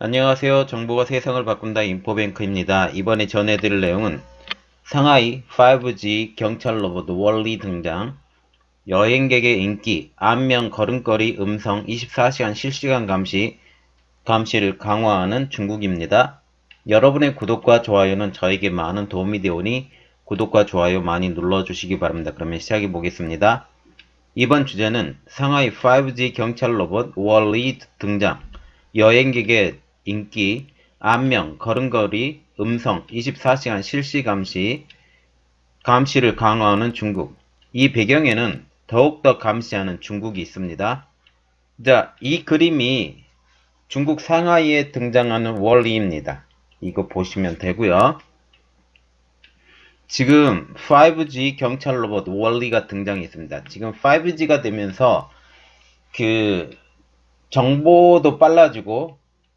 안녕하세요. 정보가 세상을 바꾼다 인포뱅크입니다. 이번에 전해드릴 내용은 상하이 5G 경찰 로봇 월리 등장, 여행객의 인기, 안면 걸음걸이 음성 24시간 실시간 감시를 강화하는 중국입니다. 여러분의 구독과 좋아요는 저에게 많은 도움이 되오니 구독과 좋아요 많이 눌러주시기 바랍니다. 그러면 시작해 보겠습니다. 이번 주제는 상하이 5G 경찰 로봇 월리 등장, 여행객의 인기, 안면, 걸음걸이, 음성, 24시간 실시 감시를 강화하는 중국. 이 배경에는 더욱더 감시하는 중국이 있습니다. 자, 이 그림이 중국 상하이에 등장하는 월리입니다. 이거 보시면 되고요. 지금 5G 경찰 로봇 월리가 등장했습니다. 지금 5G가 되면서 그 정보도 빨라지고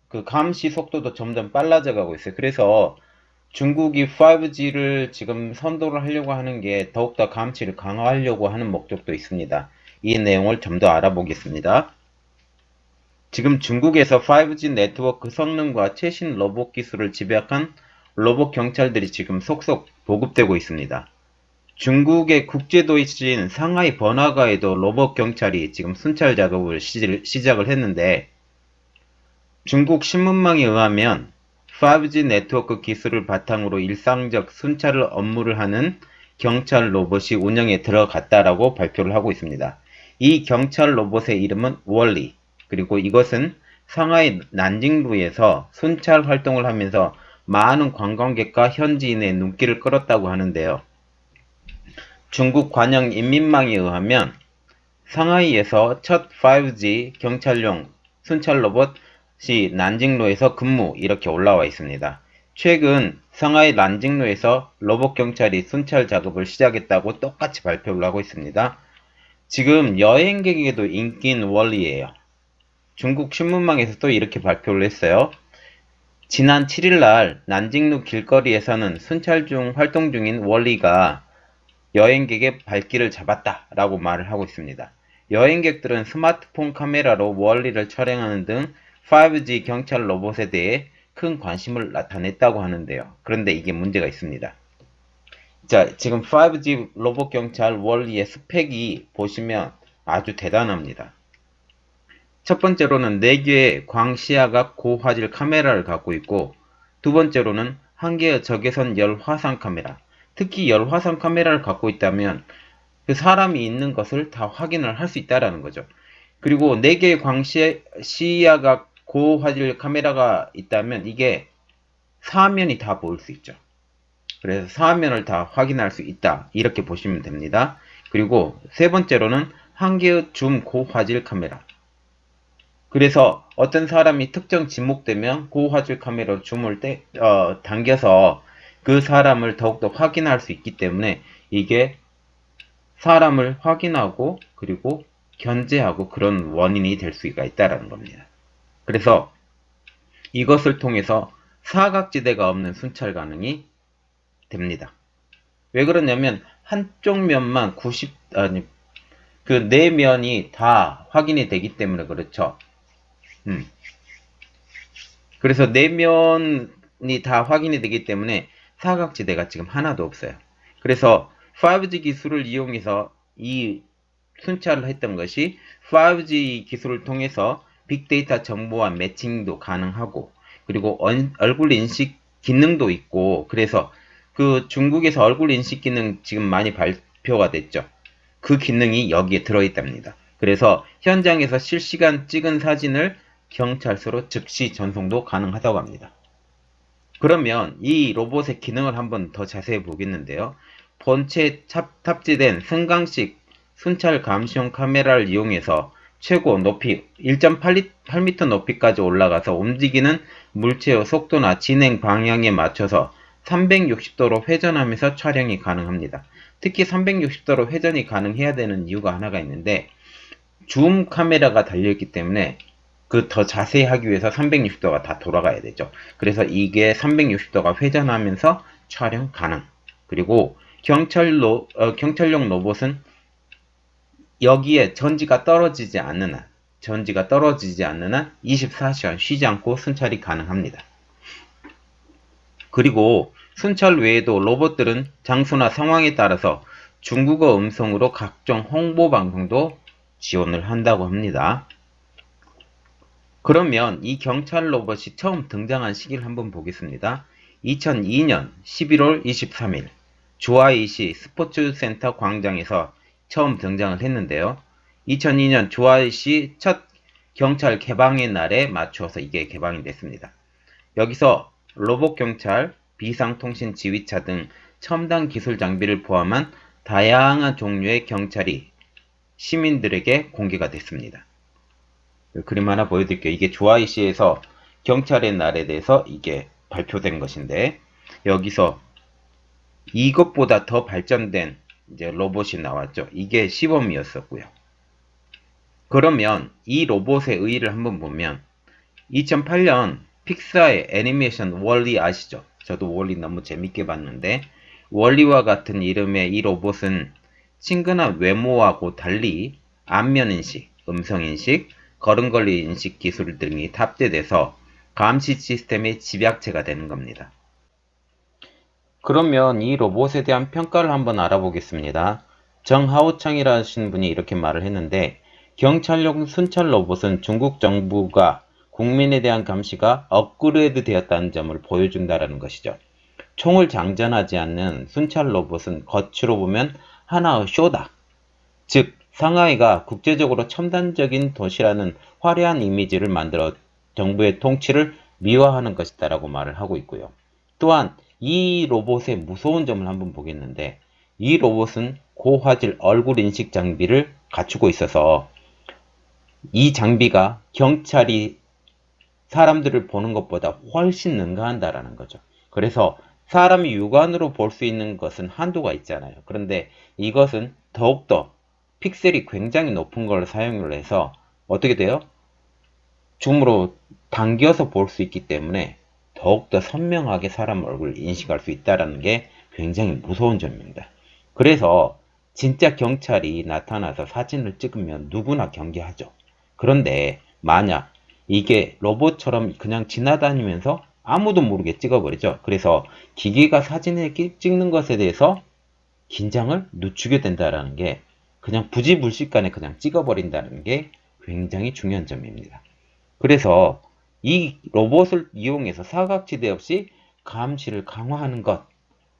그 감시 속도도 점점 빨라져 가고 있어요. 그래서 중국이 5G를 지금 선도를 하려고 하는 게 더욱더 감시를 강화하려고 하는 목적도 있습니다. 이 내용을 좀 더 알아보겠습니다. 지금 중국에서 5G 네트워크 성능과 최신 로봇 기술을 집약한 로봇 경찰들이 지금 속속 보급되고 있습니다. 중국의 국제도시인 상하이 번화가에도 로봇 경찰이 지금 순찰 작업을 시작을 했는데, 중국 신문망에 의하면 5G 네트워크 기술을 바탕으로 일상적 순찰 업무를 하는 경찰 로봇이 운영에 들어갔다라고 발표를 하고 있습니다. 이 경찰 로봇의 이름은 월리, 그리고 이것은 상하이 난징루에서 순찰 활동을 하면서 많은 관광객과 현지인의 눈길을 끌었다고 하는데요. 중국 관영 인민망에 의하면 상하이에서 첫 5G 경찰용 순찰 로봇이 난징로에서 근무 이렇게 올라와 있습니다. 최근 상하이 난징로에서 로봇 경찰이 순찰 작업을 시작했다고 똑같이 발표를 하고 있습니다. 지금 여행객에게도 인기인 월리예요. 중국 신문망에서 또 이렇게 발표를 했어요. 지난 7일날 난징루 길거리에서는 순찰 중 활동 중인 월리가 여행객의 발길을 잡았다라고 말을 하고 있습니다. 여행객들은 스마트폰 카메라로 월리를 촬영하는 등 5G 경찰 로봇에 대해 큰 관심을 나타냈다고 하는데요. 그런데 이게 문제가 있습니다. 자, 지금 5G 로봇 경찰 월리의 스펙이 보시면 아주 대단합니다. 첫 번째로는 4개의 광시야각 고화질 카메라를 갖고 있고, 두 번째로는 1개의 적외선 열화상 카메라, 특히 열화상 카메라를 갖고 있다면 그 사람이 있는 것을 다 확인을 할 수 있다라는 거죠. 그리고 4개의 광시야각 고화질 카메라가 있다면 이게 사면이 다 보일 수 있죠. 그래서 사면을 다 확인할 수 있다, 이렇게 보시면 됩니다. 그리고 세 번째로는 1개의 줌 고화질 카메라. 그래서 어떤 사람이 특정 지목되면 고화질 카메라로 줌을 당겨서 그 사람을 더욱더 확인할 수 있기 때문에 이게 사람을 확인하고 그리고 견제하고 그런 원인이 될 수가 있다는 겁니다. 그래서 이것을 통해서 사각지대가 없는 순찰 가능이 됩니다. 왜 그러냐면 한쪽 면만 그 네 면이 다 확인이 되기 때문에 그렇죠. 그래서 네 면이 다 확인이 되기 때문에 사각지대가 지금 하나도 없어요. 그래서 5G 기술을 이용해서 이 순찰을 했던 것이 5G 기술을 통해서 빅데이터 정보와 매칭도 가능하고, 그리고 얼굴 인식 기능도 있고, 그래서 그 중국에서 얼굴 인식 기능 지금 많이 발표가 됐죠. 그 기능이 여기에 들어있답니다. 그래서 현장에서 실시간 찍은 사진을 경찰서로 즉시 전송도 가능하다고 합니다. 그러면 이 로봇의 기능을 한번 더 자세히 보겠는데요. 본체에 탑재된 승강식 순찰 감시용 카메라를 이용해서 최고 높이 1.8m 높이까지 올라가서 움직이는 물체의 속도나 진행 방향에 맞춰서 360도로 회전하면서 촬영이 가능합니다. 특히 360도로 회전이 가능해야 되는 이유가 하나가 있는데, 줌 카메라가 달려있기 때문에 그 더 자세히 하기 위해서 360도가 다 돌아가야 되죠. 그래서 이게 360도가 회전하면서 촬영 가능. 그리고 경찰용 로봇은 여기에 전지가 떨어지지 않는 한, 전지가 떨어지지 않는 한 24시간 쉬지 않고 순찰이 가능합니다. 그리고 순찰 외에도 로봇들은 장소나 상황에 따라서 중국어 음성으로 각종 홍보 방송도 지원을 한다고 합니다. 그러면 이 경찰 로봇이 처음 등장한 시기를 한번 보겠습니다. 2002년 11월 23일 주하이시 스포츠센터 광장에서 처음 등장을 했는데요. 2002년 주하이시 첫 경찰 개방의 날에 맞추어서 이게 개방이 됐습니다. 여기서 로봇 경찰, 비상통신 지휘차 등 첨단 기술 장비를 포함한 다양한 종류의 경찰이 시민들에게 공개가 됐습니다. 그림 하나 보여드릴게요. 이게 주하이시에서 경찰의 날에 대해서 이게 발표된 것인데, 여기서 이것보다 더 발전된 이제 로봇이 나왔죠. 이게 시범이었었고요. 그러면 이 로봇의 의의를 한번 보면 2008년 픽사의 애니메이션 월리 아시죠? 저도 월리 너무 재밌게 봤는데, 월리와 같은 이름의 이 로봇은 친근한 외모하고 달리 안면인식, 음성인식, 걸음걸이 인식 기술 등이 탑재돼서 감시 시스템의 집약체가 되는 겁니다. 그러면 이 로봇에 대한 평가를 한번 알아보겠습니다. 정하오창이라는 분이 이렇게 말을 했는데, 경찰용 순찰 로봇은 중국 정부가 국민에 대한 감시가 업그레이드 되었다는 점을 보여준다는 것이죠. 총을 장전하지 않는 순찰 로봇은 겉으로 보면 하나의 쇼다. 즉, 상하이가 국제적으로 첨단적인 도시라는 화려한 이미지를 만들어 정부의 통치를 미화하는 것이다 라고 말을 하고 있고요. 또한 이 로봇의 무서운 점을 한번 보겠는데, 이 로봇은 고화질 얼굴 인식 장비를 갖추고 있어서 이 장비가 경찰이 사람들을 보는 것보다 훨씬 능가한다라는 거죠. 그래서 사람이 육안으로 볼 수 있는 것은 한도가 있잖아요. 그런데 이것은 더욱더 픽셀이 굉장히 높은 걸 사용을 해서 어떻게 돼요? 줌으로 당겨서 볼 수 있기 때문에 더욱더 선명하게 사람 얼굴을 인식할 수 있다는 게 굉장히 무서운 점입니다. 그래서 진짜 경찰이 나타나서 사진을 찍으면 누구나 경계하죠. 그런데 만약 이게 로봇처럼 그냥 지나다니면서 아무도 모르게 찍어버리죠. 그래서 기계가 사진을 찍는 것에 대해서 긴장을 늦추게 된다는 게 그냥 부지불식간에 그냥 찍어버린다는 게 굉장히 중요한 점입니다. 그래서 이 로봇을 이용해서 사각지대 없이 감시를 강화하는 것,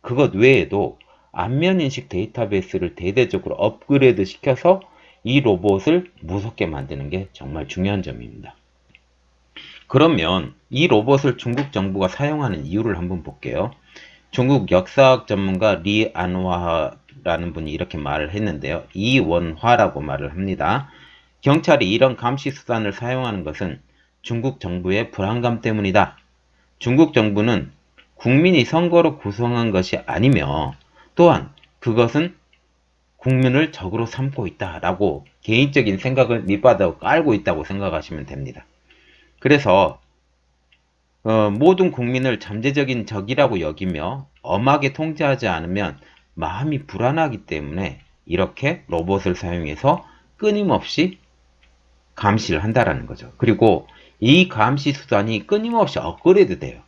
그것 외에도 안면인식 데이터베이스를 대대적으로 업그레이드 시켜서 이 로봇을 무섭게 만드는 게 정말 중요한 점입니다. 그러면 이 로봇을 중국 정부가 사용하는 이유를 한번 볼게요. 중국 역사학 전문가 리 안화라는 분이 이렇게 말을 했는데요. 이원화라고 말을 합니다. 경찰이 이런 감시 수단을 사용하는 것은 중국 정부의 불안감 때문이다. 중국 정부는 국민이 선거로 구성한 것이 아니며 또한 그것은 국민을 적으로 삼고 있다라고 개인적인 생각을 밑바닥 깔고 있다고 생각하시면 됩니다. 그래서 모든 국민을 잠재적인 적이라고 여기며 엄하게 통제하지 않으면 마음이 불안하기 때문에 이렇게 로봇을 사용해서 끊임없이 감시를 한다라는 거죠. 그리고 이 감시 수단이 끊임없이 업그레이드 돼요.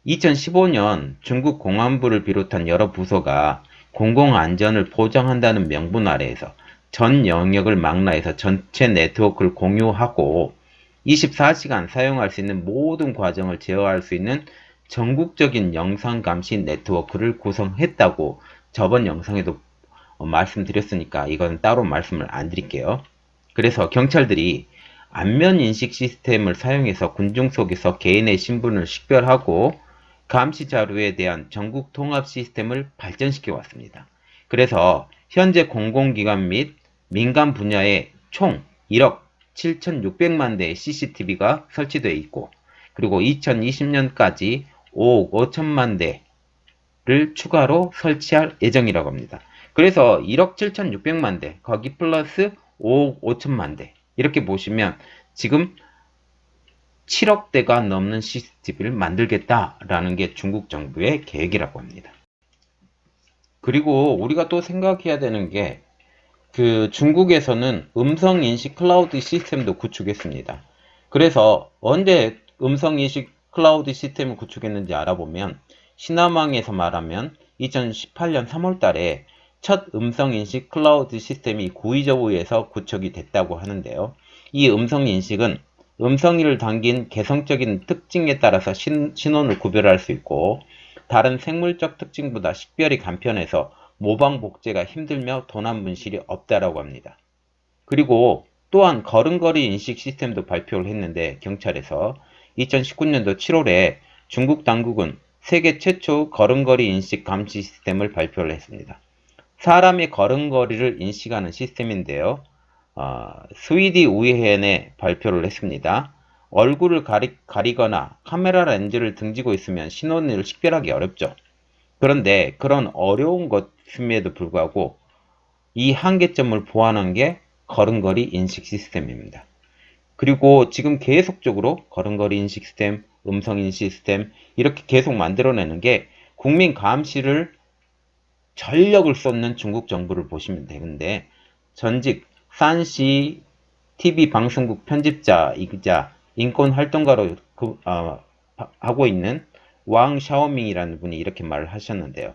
2015년 중국 공안부를 비롯한 여러 부서가 공공안전을 보장한다는 명분 아래에서 전 영역을 망라해서 전체 네트워크를 공유하고 24시간 사용할 수 있는 모든 과정을 제어할 수 있는 전국적인 영상감시 네트워크를 구성했다고 저번 영상에도 말씀드렸으니까 이건 따로 말씀을 안 드릴게요. 그래서 경찰들이 안면인식 시스템을 사용해서 군중 속에서 개인의 신분을 식별하고 감시 자료에 대한 전국 통합 시스템을 발전시켜 왔습니다. 그래서 현재 공공기관 및 민간 분야에 총 1억 7,600만 대의 CCTV가 설치되어 있고, 그리고 2020년까지 5억 5천만 대를 추가로 설치할 예정이라고 합니다. 그래서 1억 7,600만 대, 거기 플러스 5억 5천만 대, 이렇게 보시면 지금 7억 대가 넘는 CCTV를 만들겠다라는 게 중국 정부의 계획이라고 합니다. 그리고 우리가 또 생각해야 되는 게 그 중국에서는 음성 인식 클라우드 시스템도 구축했습니다. 그래서 언제 음성 인식 클라우드 시스템을 구축했는지 알아보면 신화망에서 말하면 2018년 3월 달에 첫 음성 인식 클라우드 시스템이 구의저우에서 구축이 됐다고 하는데요. 이 음성 인식은 음성이를 담긴 개성적인 특징에 따라서 신원을 구별할 수 있고 다른 생물적 특징보다 식별이 간편해서 모방 복제가 힘들며 도난 문실이 없다라고 합니다. 그리고 또한 걸음걸이 인식 시스템도 발표를 했는데 경찰에서 2019년도 7월에 중국 당국은 세계 최초 걸음걸이 인식 감시 시스템을 발표를 했습니다. 사람의 걸음걸이를 인식하는 시스템인데요. 스위디 우이헨에 발표를 했습니다. 얼굴을 가리거나 카메라 렌즈를 등지고 있으면 신원을 식별하기 어렵죠. 그런데 그런 어려운 것임에도 불구하고 이 한계점을 보완한 게 걸음걸이 인식 시스템입니다. 그리고 지금 계속적으로 걸음걸이 인식 시스템, 음성 인식 시스템 이렇게 계속 만들어내는 게 국민 감시를 전력을 쏟는 중국 정부를 보시면 되는데 전직 산시 TV 방송국 편집자이자 인권활동가로 하고 있는 왕 샤오밍이라는 분이 이렇게 말을 하셨는데요.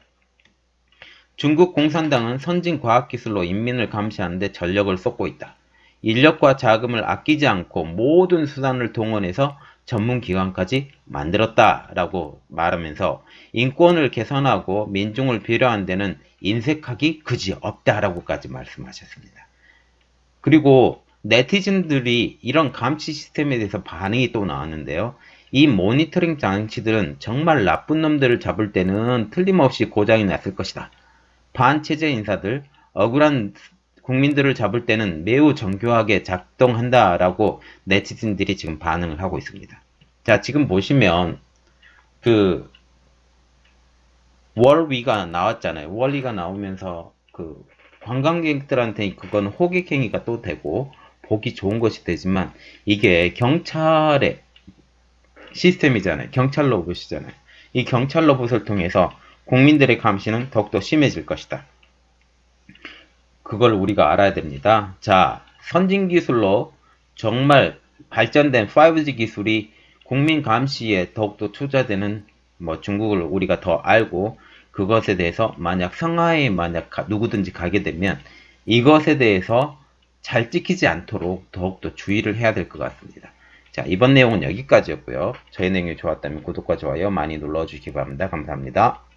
중국 공산당은 선진 과학기술로 인민을 감시하는 데 전력을 쏟고 있다. 인력과 자금을 아끼지 않고 모든 수단을 동원해서 전문기관까지 만들었다라고 말하면서 인권을 개선하고 민중을 배려한 데는 인색하기 그지 없다라고까지 말씀하셨습니다. 그리고 네티즌들이 이런 감시 시스템에 대해서 반응이 또 나왔는데요. 이 모니터링 장치들은 정말 나쁜 놈들을 잡을 때는 틀림없이 고장이 났을 것이다. 반체제 인사들, 억울한 국민들을 잡을 때는 매우 정교하게 작동한다라고 네티즌들이 지금 반응을 하고 있습니다. 자, 지금 보시면 그 월위가 나왔잖아요. 월위가 나오면서 그 관광객들한테 그건 호객행위가 또 되고 보기 좋은 것이 되지만 이게 경찰의 시스템이잖아요. 경찰 로봇이잖아요. 이 경찰 로봇을 통해서 국민들의 감시는 더욱더 심해질 것이다. 그걸 우리가 알아야 됩니다. 자, 선진 기술로 정말 발전된 5G 기술이 국민 감시에 더욱더 투자되는 중국을 우리가 더 알고 그것에 대해서 만약 상하이에 누구든지 가게 되면 이것에 대해서 잘 찍히지 않도록 더욱더 주의를 해야 될 것 같습니다. 자, 이번 내용은 여기까지였고요. 저희 내용이 좋았다면 구독과 좋아요 많이 눌러주시기 바랍니다. 감사합니다.